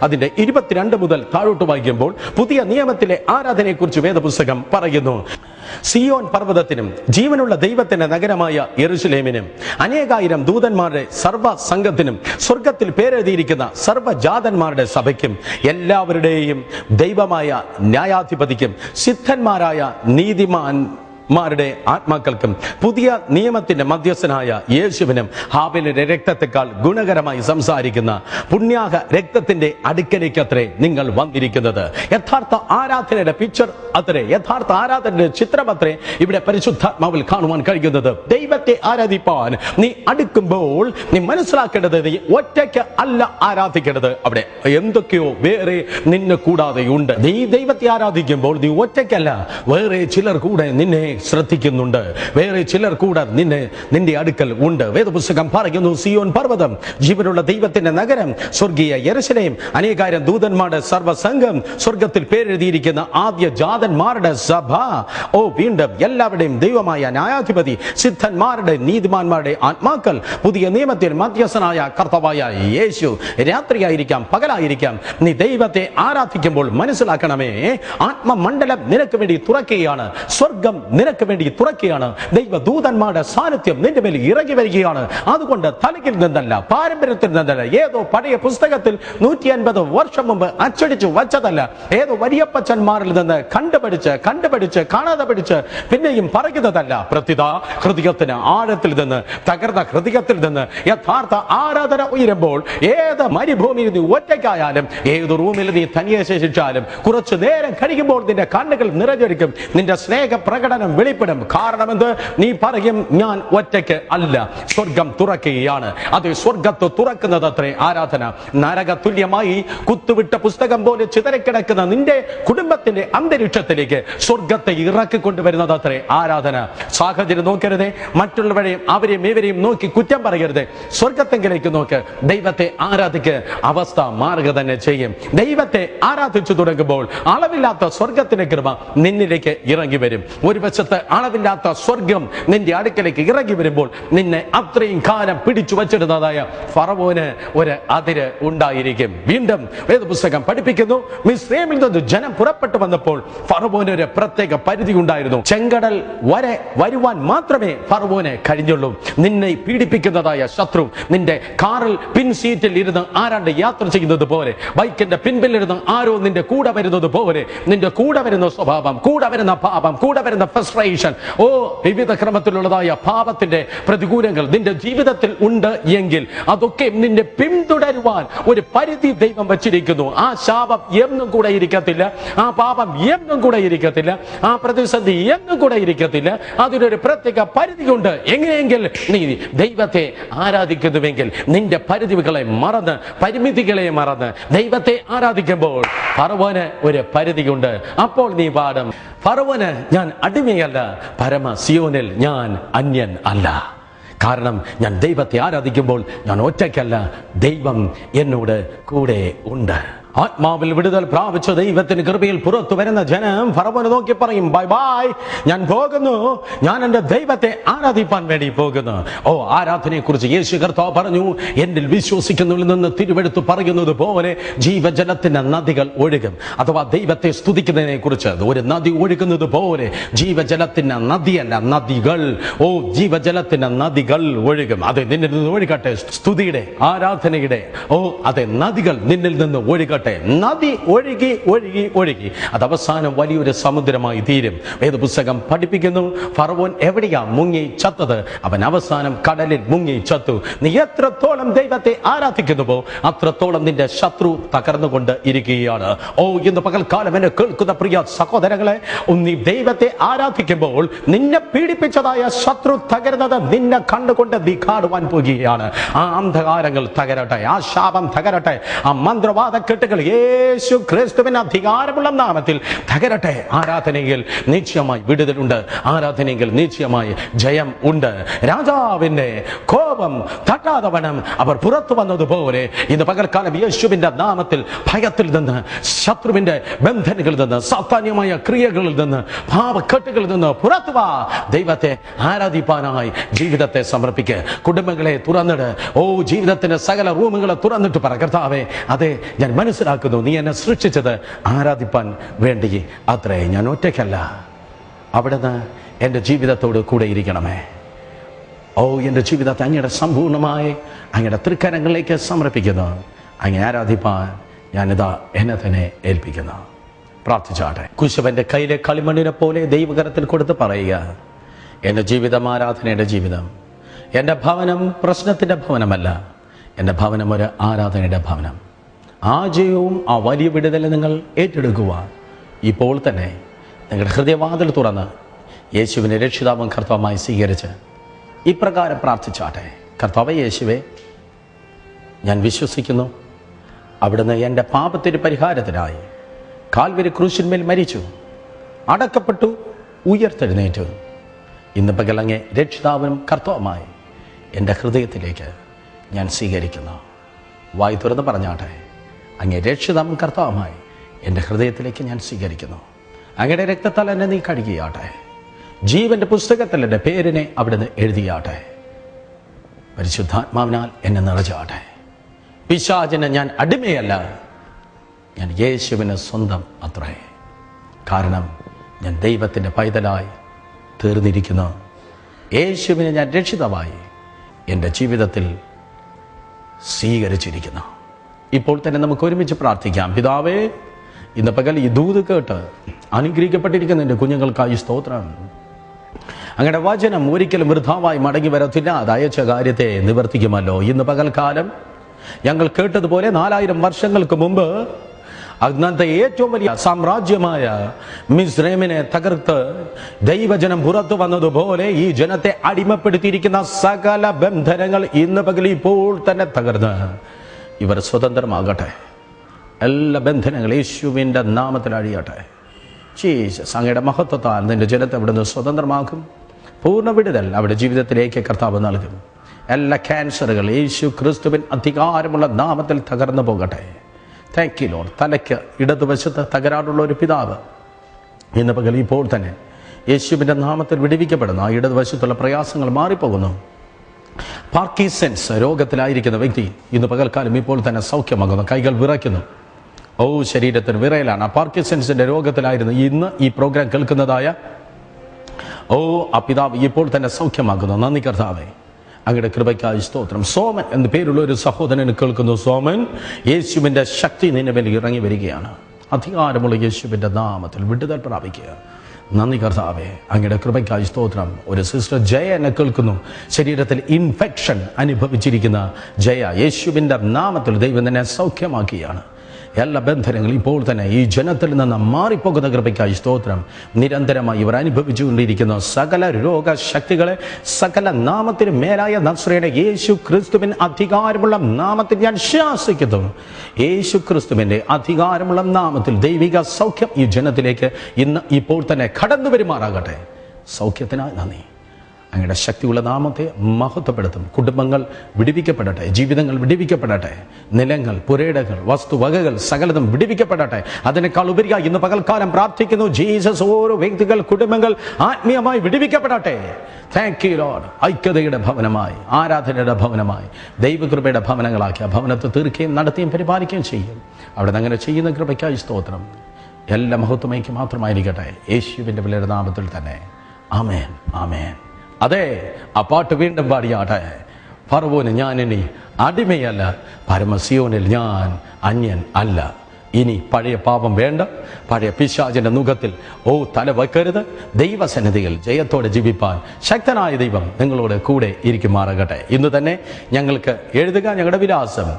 അതിന്റെ 22 മുതൽ താഴോട്ട് വായിക്കുമ്പോൾ പുതിയ നിയമത്തിലെ ആരാധനയെക്കുറിച്ച് വേദപുസ്തകം പറയുന്നു. സിയോൻ പർവ്വതത്തിനും ജീവനുള്ള ദൈവത്തിന്റെ നഗരമായ യെരുശലേമിനും അനേകായിരം ദൂതന്മാരുടെ സർവ്വ സംഘത്തിനും സ്വർഗത്തിൽ പേരെഴുതിയിരിക്കുന്ന സർവ്വജാതന്മാരുടെ സഭയ്ക്കും എല്ലാവരുടെയും ദൈവമായ ന്യായാധിപതിക്കും സിദ്ധന്മാരായ നീതിമാന്മാരുടെ ആത്മാക്കൾക്കും പുതിയ നിയമത്തിന്റെ മധ്യസ്ഥനായ യേശുവിനും ഹാബേലിന്റെ രക്തത്തെക്കാൾ ഗുണകരമായി സംസാരിക്കുന്ന പുണ്യാഹ രക്തത്തിന്റെ അടുക്കലേക്കത്രേ നിങ്ങൾ വന്നിരിക്കുന്നത്. യഥാർത്ഥ ആരാധനയുടെ പിക്ചർ അത്രേ, യഥാർത്ഥ ആരാധനയുടെ ചിത്രമത്രേ ഇവിടെ പരിശുദ്ധാത്മാവിൽ കാണുവാൻ കഴിയുന്നത്. ദൈവത്തെ ആരാധിപ്പാൻ നീ അടുക്കുമ്പോൾ നീ മനസ്സിലാക്കേണ്ടത് നീ ഒറ്റയ്ക്ക് അല്ല ആരാധിക്കേണ്ടത്. അവിടെ എന്തൊക്കെയോ വേറെ നിന്നെ കൂടാതെ ഉണ്ട്. നീ ദൈവത്തെ ആരാധിക്കുമ്പോൾ നീ ഒറ്റയ്ക്കല്ല, വേറെ ചിലർ കൂടെ നിന്നെ ശ്രദ്ധിക്കുന്നുണ്ട്, വേറെ ചിലർ കൂടെ നിന്റെ അടുക്കൽ ഉണ്ട്. വേദപുസ്തകം പറയുന്നു, സിയോൻ പർവ്വതം, ജീവനുള്ള ദൈവത്തിന്റെ നഗരം, സ്വർഗീയ യെരുശലേം, അനേകായിരം ദൂതന്മാരുടെ സർവ്വസംഘം, സ്വർഗത്തിൽ പേരെഴുതിയിരിക്കുന്ന ആദ്യ ജാതന്മാരുടെ സഭ, വീണ്ടും എല്ലാവരുടെയും ദൈവമായ ന്യായാധിപതി, സിദ്ധന്മാരുടെ നീതിമാന്മാരുടെ ആത്മാക്കൾ, പുതിയ നിയമത്തിൽ മധ്യസ്ഥനായ കർത്താവായ യേശു. രാത്രിയായിരിക്കാം പകലായിരിക്കാം, നീ ദൈവത്തെ ആരാധിക്കുമ്പോൾ മനസ്സിലാക്കണമേ, ആത്മമണ്ഡലം നിനക്ക് വേണ്ടി തുറക്കുകയാണ്, സ്വർഗം നിനക്ക് വേണ്ടി തുറക്കുകയാണ്, ദൈവദൂതന്മാരുടെ സാന്നിധ്യം നിന്റെ മേൽ ഇറങ്ങി വരികയാണ്. അതുകൊണ്ട് തലകിൽ നിന്നല്ല, പാരമ്പര്യത്തിൽ നിന്നല്ല, ഏതോ പഴയ പുസ്തകത്തിൽ 150 വർഷം മുമ്പ് അച്ചടിച്ചു വച്ചതല്ല, ഏതോ വലിയപ്പച്ചന്മാരിൽ നിന്ന് കണ്ടുപഠിച്ച് കാണാതെ പഠിച്ച് പിന്നെയും പറയുന്നതല്ല. പ്രത്യുത ഹൃദയത്തിന് ആഴത്തിൽ നിന്ന്, തകർന്ന ഹൃദയത്തിൽ നിന്ന് യഥാർത്ഥ ആരാധന ഉയരുമ്പോൾ ഏത് മരുഭൂമിയിൽ നീ ഒറ്റയ്ക്കായാലും, ഏത് റൂമിൽ നീ തനിയെ ശേഷിച്ചാലും, കുറച്ചു നേരം കഴിയുമ്പോൾ നിന്റെ കണ്ണുകൾ നിറഞ്ഞൊരിക്കും, നിന്റെ സ്നേഹ പ്രകടനം വെളിപ്പെടും. കാരണമെന്ത്? നീ പറയും, ഞാൻ ഒറ്റയ്ക്ക് അല്ല, സ്വർഗം തുറക്കുകയാണ്. അത് സ്വർഗത്ത് തുറക്കുന്നത് അത്രേ ആരാധന. നരക തുല്യമായി കുത്തുവിട്ട പുസ്തകം പോലെ ചിതറിക്കിടക്കുന്ന നിന്റെ കുടുംബത്തിന്റെ അന്തരീക്ഷത്തിലേക്ക് സ്വർഗത്തെ ഇറക്കിക്കൊണ്ടുവരുന്നത് അത്രേ ആരാധന. സാഹചര്യം നോക്കരുതേ, മറ്റുള്ളവരെയും അവരെയും ഇവരെയും നോക്കി കുറ്റം പറയരുത്. സ്വർഗത്തെങ്കിലേക്ക് നോക്ക്, ദൈവത്തെ ആരാധിക്ക്, അവസ്ഥ മാറുക തന്നെ ചെയ്യും. ദൈവത്തെ ആരാധിച്ചു തുടങ്ങുമ്പോൾ അളവില്ലാത്ത സ്വർഗത്തിന്റെ കൃപ നിന്നിലേക്ക് ഇറങ്ങി വരും. ഒരു വശത്ത് അളവില്ലാത്ത സ്വർഗം നിന്റെ അടുക്കലേക്ക് ഇറങ്ങി വരുമ്പോൾ നിന്നെ അത്രയും കാലം പിടിച്ചു വച്ചിരുന്നതായ ഫറവോന് ഒരു അതിര് ഉണ്ടായിരിക്കും. വീണ്ടും വേദപുസ്തകം പഠിപ്പിക്കുന്നു, മിസ്രയീമിൽ നിന്ന് ജനം പുറപ്പെട്ടു വന്നപ്പോൾ ഫറവോന് ഒരു പ്രത്യേക പരിധി ഉണ്ടായിരുന്നു. ചെങ്കടൽ വരെ വരുവാൻ മാത്രമേ ഫറവോന് കഴിഞ്ഞുള്ളൂ. നിന്നെ പീഡിപ്പിക്കുന്നതായ ശത്രു നിന്റെ കാറിൽ പിൻ സീറ്റിൽ ഇരുന്ന് ആരാണ്ട് യാത്ര ചെയ്യുന്നത് പോലെ, ബൈക്കിന്റെ പിൻപിലിരുന്ന് ആരോ നിന്റെ കൂടെ വരുന്നത് പോലെ, നിന്റെ കൂടെ വരുന്ന സ്വഭാവം, കൂടെ വരുന്ന പാപം, കൂടെ വരുന്ന ഫ്രസ്ട്രേഷൻ, വിവിധ ക്രമത്തിലുള്ളതായ പാപത്തിന്റെ പ്രതികൂലങ്ങൾ നിന്റെ ജീവിതത്തിൽ ഉണ്ട് എങ്കിൽ അതൊക്കെ നിന്നെ പിന്തുടരുവാൻ ഒരു പരിധി ദൈവം വച്ചിരിക്കുന്നു. ആ ശാപം എന്നും കൂടെ ഇരിക്കത്തില്ല, ആ പാപം എന്നും കൂടെ ഇരിക്കത്തില്ല, ആ പ്രതിസന്ധി എന്നും കൂടെ ഇരിക്കത്തില്ല. അതിനൊരു പ്രത്യേക പരിധിയുണ്ട്. എങ്ങനെയെങ്കിൽ നീ ദൈവത്തെ ആരാധിക്കുന്നുവെങ്കിൽ നിന്റെ പരിധികളെ മറന്ന്, പരിമിതികളെ മറന്ന് ദൈവത്തെ ആരാധിക്കുമ്പോൾ ഫറവോന് ഒരു പരിധിയുണ്ട്. അപ്പോൾ നീ പാടും, ഫറവോന് ഞാൻ അടിമയല്ല, പരമ സിയോനിൽ ഞാൻ അന്യൻ അല്ല. കാരണം ഞാൻ ദൈവത്തെ ആരാധിക്കുമ്പോൾ ഞാൻ ഒറ്റയ്ക്കല്ല, ദൈവം എന്നോട് കൂടെ ഉണ്ട്. ആത്മാവിൽ വിടുതൽ പ്രാപിച്ച ദൈവത്തിന് കൃപയിൽ പുറത്തു വരുന്ന ജനം ഫറവോനെ നോക്കി പറയും, ബൈ ബൈ, ഞാൻ പോകുന്നു, ഞാൻ എൻ്റെ ദൈവത്തെ ആരാധിപ്പാൻ വേണ്ടി പോകുന്നു. ആരാധനയെ കുറിച്ച് യേശു കർത്താവ് പറഞ്ഞു, എന്നിൽ വിശ്വസിക്കുന്നവരിൽ നിന്ന് തിരുവെടുത്ത് പറയുന്നത് പോലെ ജീവജലത്തിന്റെ നദികൾ ഒഴുകും. അഥവാ ദൈവത്തെ സ്തുതിക്കുന്നതിനെ കുറിച്ച് ഒരു നദി ഒഴുകുന്നത് പോലെ, ജീവജലത്തിന്റെ നദിയല്ല, നദികൾ, ജീവജലത്തിന്റെ നദികൾ ഒഴുകും. അത് നിന്നിൽ നിന്ന് ഒഴുകട്ടെ, സ്തുതിയുടെ, ആരാധനയുടെ അതെ നദികൾ നിന്നിൽ നിന്ന് ഒഴുകട്ടെ. നദി ഒഴുകി ഒഴുകി ഒഴുകി അത് അവസാനം വലിയൊരു സമുദ്രമായി തീരും. വേദപുസ്തകം പഠിപ്പിക്കുന്നു, ഫറവോൻ എവിടെയാ മുങ്ങി ചത്തത്? അവൻ അവസാനം കടലിൽ മുങ്ങി ചത്തു. നീ എത്രത്തോളം ദൈവത്തെ ആരാധിക്കുന്നുവോ അത്രത്തോളം നിന്റെ ശത്രു തകർന്നുകൊണ്ട് ഇരിക്കുകയാണ്. ഇന്ന് പകൽക്കാലം എന്നെ കേൾക്കുന്ന പ്രിയ സഹോദരങ്ങളെ, നീ ദൈവത്തെ ആരാധിക്കുമ്പോൾ നിന്നെ പീഡിപ്പിച്ചതായ ശത്രു തകരുന്നത് നിന്നെ കണ്ടുകൊണ്ട് നീ കാണുവാൻ പോകുകയാണ്. ആ അന്ധകാരങ്ങൾ തകരട്ടെ, ആ ശാപം തകരട്ടെ, ആ മന്ത്രവാദ കെട്ടുകൾ ബന്ധനങ്ങൾ യേശു ക്രിസ്തുവിന്റെ അധികാരമുള്ള നാമത്തിൽ തകരട്ടെ. ആരാധനയിൽ നിശ്ചയമായി വിടുതലുണ്ട്. ആരാധനയിൽ നിശ്ചയമായി ജയം ഉണ്ട്. രാജാവിന്റെ കോപം തട്ടാതവണ്ണം അവർ പുറത്തു വന്നതുപോലെ ഇന്ന് പകൽക്കാലം യേശുവിന്റെ നാമത്തിൽ ഭയത്തിൽ നിന്ന്, ശത്രുവിന്റെ ബന്ധനങ്ങളിൽ നിന്ന്, സാത്താന്യമായ ക്രിയകളിൽ നിന്ന്, പാപക്കെട്ടുകളിൽ നിന്ന് പുറത്തു വാ. ദൈവത്തെ ആരാധിപ്പാനായി ജീവിതത്തെ സമർപ്പിക്കുക. കുടുംബങ്ങളെ തുറന്നിട്. ജീവിതത്തിന്റെ സകല റൂമുകളെ തുറന്നിട്ട് പറ, കർത്താവേ, അതെ, ഞാൻ മനസ്സിലാക്കുന്നു നീ എന്നെ സൃഷ്ടിച്ചത് ആരാധിപ്പാൻ വേണ്ടി അത്രേ. ഞാൻ ഒറ്റയ്ക്കല്ല. അവിടുന്ന് എൻ്റെ ജീവിതത്തോട് കൂടെ ഇരിക്കണമേ. എൻ്റെ ജീവിതത്തെ അങ്ങയുടെ സമ്പൂർണ്ണമായി അങ്ങയുടെ തൃക്കരങ്ങളിലേക്ക് സമർപ്പിക്കുന്നു. അങ്ങ് ആരാധിപ്പാൻ ഞാനിതാ എന്നെ തന്നെ ഏൽപ്പിക്കുന്നു. പ്രാർത്ഥിച്ചാട്ടെ. കുശവന്റെ കയ്യിലെ കളിമണ്ണിനെ പോലെ ദൈവകരത്തിൽ കൊടുത്ത് പറയുക, എൻ്റെ ജീവിതം ആരാധനയുടെ ജീവിതം. എൻ്റെ ഭവനം പ്രശ്നത്തിൻ്റെ ഭവനമല്ല. എൻ്റെ ഭവനം ഒരു ആരാധനയുടെ ഭവനം. ആ ജയവും ആ വലിയ വിടുതലും നിങ്ങൾ ഏറ്റെടുക്കുക. ഇപ്പോൾ തന്നെ നിങ്ങളുടെ ഹൃദയവാതിൽ തുറന്ന് യേശുവിനെ രക്ഷിതാവും കർത്താവുമായി സ്വീകരിച്ച് ഇപ്രകാരം പ്രാർത്ഥിച്ചാട്ടെ. കർത്താവേ യേശുവേ, ഞാൻ വിശ്വസിക്കുന്നു അവിടുന്ന് എൻ്റെ പാപത്തിന് പരിഹാരത്തിനായി കാൽവരി ക്രൂശിന്മേൽ മരിച്ചു, അടക്കപ്പെട്ടു, ഉയർത്തെഴുന്നേറ്റു. ഇന്ന് പകൽ അങ്ങേ രക്ഷിതാവും കർത്താവുമായി എൻ്റെ ഹൃദയത്തിലേക്ക് ഞാൻ സ്വീകരിക്കുന്നു. വായി തുറന്ന് പറഞ്ഞാട്ടെ, അങ്ങേ രക്ഷിതാവും കർത്താവുമായി എൻ്റെ ഹൃദയത്തിലേക്ക് ഞാൻ സ്വീകരിക്കുന്നു. അങ്ങയുടെ രക്തത്താൽ എന്നെ നീ കഴുകിയാട്ടെ. ജീവന്റെ പുസ്തകത്തിൽ എൻ്റെ പേരിനെ അവിടുന്ന് എഴുതിയാട്ടെ. പരിശുദ്ധാത്മാവിനാൽ എന്നെ നിറച്ചാട്ടെ. പിശാചിന് ഞാൻ അടിമയല്ല, ഞാൻ യേശുവിന് സ്വന്തം അത്രേ. കാരണം ഞാൻ ദൈവത്തിൻ്റെ പൈതലായി തീർന്നിരിക്കുന്നു. യേശുവിനെ ഞാൻ രക്ഷിതമായി എൻ്റെ ജീവിതത്തിൽ സ്വീകരിച്ചിരിക്കുന്നു. ഇപ്പോൾ തന്നെ നമുക്ക് ഒരുമിച്ച് പ്രാർത്ഥിക്കാം. പിതാവേ, ഇന്ന് പകൽ ഈ ദൂത് കേട്ട് അനുഗ്രഹിക്കപ്പെട്ടിരിക്കുന്ന എൻ്റെ കുഞ്ഞുങ്ങൾക്കായി സ്തോത്രം. അങ്ങയുടെ വചനം ഒരിക്കലും വൃഥാവായി മടങ്ങി വരത്തില്ല. അത് അയച്ച കാര്യത്തെ നിവർത്തിക്കുമല്ലോ. ഇന്ന് പകൽക്കാലം ഞങ്ങൾ കേട്ടതുപോലെ 4000 വർഷങ്ങൾക്ക് മുമ്പ് അന്നത്തെ ഏറ്റവും വലിയ സാമ്രാജ്യമായ മിസ്രൈമിനെ തകർത്ത് ദൈവജനം പുറത്തു വന്നതുപോലെ ഈ ജനത്തെ അടിമപ്പെടുത്തിയിരിക്കുന്ന സകല ബന്ധനങ്ങൾ ഇന്ന് പകൽ ഇപ്പോൾ തന്നെ തകർന്ന് ഇവർ സ്വതന്ത്രമാകട്ടെ. എല്ലാ ബന്ധനങ്ങളും യേശുവിൻ്റെ നാമത്തിൽ അഴിയട്ടെ. ജീസസ്, അങ്ങയുടെ മഹത്വത്താൽ നിന്റെ ജനത്തെ അവിടുന്ന് സ്വതന്ത്രമാക്കും. പൂർണ്ണ വിടുതൽ അവിടെ ജീവിതത്തിലേക്ക് കർത്താവ് നൽകും. എല്ലാ ക്യാൻസറുകൾ യേശു ക്രിസ്തുവിൻ അധികാരമുള്ള നാമത്തിൽ തകർന്നു പോകട്ടെ. Thank you Lord. തലയ്ക്ക് ഇടതുവശത്ത് തകരാറുള്ള ഒരു പിതാവ് ഇന്ന് പകൽ ഇപ്പോൾ തന്നെ യേശുവിൻ്റെ നാമത്തിൽ വിടുവിക്കപ്പെടുന്നു. ആ ഇടതുവശത്തുള്ള പ്രയാസങ്ങൾ മാറിപ്പോകുന്നു. പാർക്കിൻസൺസ് രോഗത്തിലായിരിക്കുന്ന വ്യക്തി ഇന്ന് പകൽക്കാലം ഇപ്പോൾ തന്നെ സൗഖ്യമാകുന്നു. കൈകൾ വിറയ്ക്കുന്നു. ശരീരത്തിന് വിറയലാണ്. ആ പാർക്കിൻസൺസിന്റെ രോഗത്തിലായിരുന്നു ഇന്ന് ഈ പ്രോഗ്രാം കേൾക്കുന്നതായ ആ പിതാവ് ഇപ്പോൾ തന്നെ സൗഖ്യമാകുന്നു. നന്ദി കർത്താവേ, അങ്ങയുടെ കൃപയ്ക്കായി സ്തോത്രം. സോമൻ എന്ന് പേരുള്ള ഒരു സഹോദരന് കേൾക്കുന്നു. സോമൻ, യേശുവിൻ്റെ ശക്തി നിന്നെ മേൽ ഇറങ്ങി വരികയാണ്. അധികാരമുള്ള യേശുവിൻ്റെ നാമത്തിൽ വിടുതൽ പ്രാപിക്കുക. നന്ദി കർത്താവേ, അങ്ങയുടെ കൃപയ്ക്കായി സ്തോത്രം. ഒരു സിസ്റ്റർ ജയ എന്നെ കേൾക്കുന്നു. ശരീരത്തിൽ ഇൻഫെക്ഷൻ അനുഭവിച്ചിരിക്കുന്ന ജയ, യേശുവിൻ്റെ നാമത്തിൽ ദൈവം തന്നെ സൗഖ്യമാക്കിയാണ്. എല്ലാ ബന്ധനങ്ങളും ഇപ്പോൾ തന്നെ ഈ ജനത്തിൽ നിന്ന് മാറിപ്പോകുന്ന കൃപയ്ക്കായി സ്തോത്രം. നിരന്തരമായി ഇവർ അനുഭവിച്ചുകൊണ്ടിരിക്കുന്ന സകല രോഗശക്തികളെ സകല നാമത്തിന് മേലായ നസ്രയുടെ യേശു ക്രിസ്തുവിൻ അധികാരമുള്ള നാമത്തിൽ ഞാൻ ശാസിക്കുന്നു. യേശു ക്രിസ്തുവിൻ്റെ അധികാരമുള്ള നാമത്തിൽ ദൈവിക സൗഖ്യം ഈ ജനത്തിലേക്ക് ഇന്ന് ഇപ്പോൾ തന്നെ കടന്നു വരുമാറാകട്ടെ. സൗഖ്യത്തിനായി നന്ദി. അങ്ങയുടെ ശക്തിയുള്ള നാമത്തെ മഹത്വപ്പെടുത്തും. കുടുംബങ്ങൾ വിടുവിക്കപ്പെടട്ടെ. ജീവിതങ്ങൾ വിടുവിക്കപ്പെടട്ടെ. നിലങ്ങൾ, പുരയിടങ്ങൾ, വസ്തുവകകൾ സകലതും വിടുവിക്കപ്പെടട്ടെ. അതിനേക്കാൾ ഉപരിയായി ഇന്ന് പകൽക്കാലം പ്രാർത്ഥിക്കുന്നു, ജീസസ്, ഓരോ വ്യക്തികൾ, കുടുംബങ്ങൾ ആത്മീയമായി വിടുവിക്കപ്പെടട്ടെ. Thank you Lord. ഐക്യതയുടെ ഭവനമായി, ആരാധനയുടെ ഭവനമായി, ദൈവകൃപയുടെ ഭവനങ്ങളാക്കി ആ ഭവനത്തെ തീർക്കുകയും നടത്തുകയും പരിപാലിക്കുകയും ചെയ്യും. അവിടെ അങ്ങനെ ചെയ്യുന്ന കൃപയ്ക്കായി സ്തോത്രം. എല്ലാ മഹത്വമേക്ക് മാത്രമായിരിക്കട്ടെ. യേശുവിൻ്റെ വിലയുടെ നാമത്തിൽ തന്നെ. ആമേൻ, ആമേൻ. അതെ, ആ പാട്ട് വീണ്ടും പാടിയാട്ടെ. ഫറവോന് ഞാൻ ഇനി അടിമയല്ല, പരമസിയോനിൽ ഞാൻ അന്യൻ അല്ല. ഇനി പഴയ പാപം വേണ്ട, പഴയ പിശാചിന്റെ മുഖത്തിൽ തല വെക്കരുത്. ദൈവസന്നിധിയിൽ ജയത്തോടെ ജീവിപ്പാൻ ശക്തനായ ദൈവം നിങ്ങളോട് കൂടെ ഇരിക്കുമാറാകട്ടെ. ഇന്ന് തന്നെ ഞങ്ങൾക്ക് എഴുതുക. ഞങ്ങളുടെ വിലാസം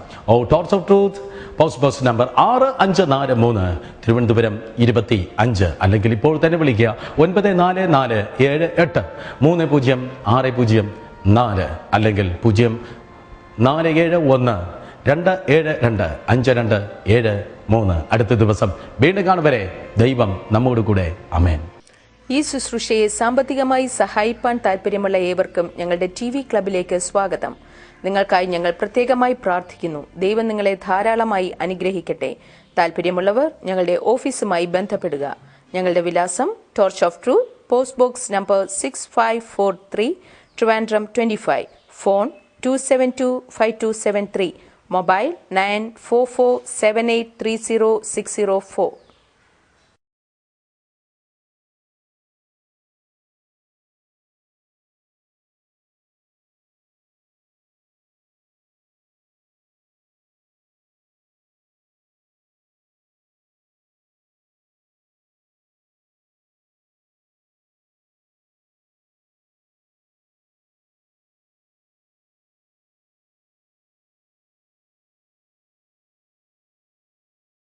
torch off truth, post box number 6543, Thiruvananthapuram 25. അല്ലെങ്കിൽ ഇപ്പോൾ തന്നെ വിളിക്കുക 9447830604, അല്ലെങ്കിൽ 0471 2725273. അടുത്ത ദിവസം വീണ്ടും കാണുവരെ ദൈവം നമ്മോട് കൂടെ. ആമേൻ. ഈ ശുശ്രൂഷയെ സാമ്പത്തികമായി സഹായിപ്പാൻ താല്പര്യമുള്ള ഏവർക്കും ഞങ്ങളുടെ TV ക്ലബിലേക്ക് സ്വാഗതം. നിങ്ങൾക്കായി ഞങ്ങൾ പ്രത്യേകമായി പ്രാർത്ഥിക്കുന്നു. ദൈവം നിങ്ങളെ ധാരാളമായി അനുഗ്രഹിക്കട്ടെ. താല്പര്യമുള്ളവർ ഞങ്ങളുടെ ഓഫീസുമായി ബന്ധപ്പെടുക. ഞങ്ങളുടെ വിലാസം torch off truth, post box number 6543, Trivandrum 25. Phone 2725273. Mobile 9447830604.